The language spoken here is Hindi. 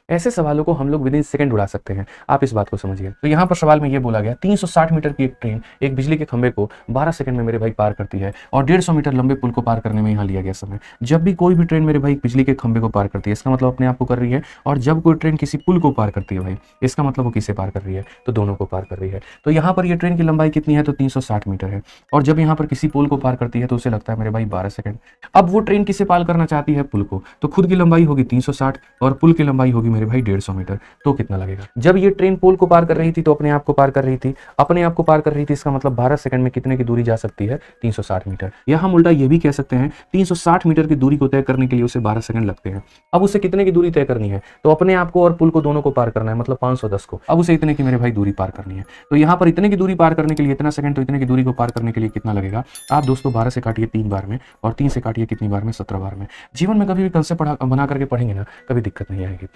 ऐसे सवालों को हम लोग विद इन सेकंड उड़ा सकते हैं, आप इस बात को समझिए। तो यहाँ पर सवाल में ये बोला गया 360 मीटर की एक ट्रेन एक बिजली के खंभे को 12 सेकंड में मेरे भाई पार करती है और 150 मीटर लंबे पुल को पार करने में यहाँ लिया गया समय। जब भी कोई भी ट्रेन मेरे भाई बिजली के खंभे को पार करती है, इसका मतलब अपने आप को कर रही है, और जब कोई ट्रेन किसी पुल को पार करती है भाई, इसका मतलब वो किसे पार कर रही है, तो दोनों को पार कर रही है। तो यहाँ पर ये ट्रेन की लंबाई कितनी है, तो 360 मीटर है, और जब यहाँ पर किसी पुल को पार करती है तो उसे लगता है मेरे भाई 12 सेकंड। अब वो ट्रेन किसे पार करना चाहती है, पुल को, तो खुद की लंबाई होगी 360 और पुल की लंबाई होगी मेरे भाई 150 मीटर। तो कितना लगेगा? जब ये ट्रेन पुल को पार कर रही थी तो अपने आप को पार कर रही थी, अपने आप को पार कर रही थी, इसका मतलब 12 सेकंड में कितने की दूरी जा सकती है, 360 मीटर। या हम उल्टा ये भी कह सकते हैं 360 मीटर की दूरी को तय करने के लिए उसे 12 सेकंड लगते हैं। अब उसे कितने की दूरी तय करनी है, तो अपने आप को और पुल को दोनों को पार करना है, मतलब 510 को। अब उसे इतने की मेरे भाई दूरी पार करनी है। तो यहाँ पर इतने की दूरी पार करने के लिए इतना सेकंड, तो इतने की दूरी को पार करने के लिए कितना लगेगा? आप दोस्तों 12 से काटिए 3 बार में, और 3 से काटिए कितनी बार में, 17 बार में। जीवन में कभी भी कंसेप्ट बना करके पढ़ेंगे ना, कभी दिक्कत नहीं आएगी।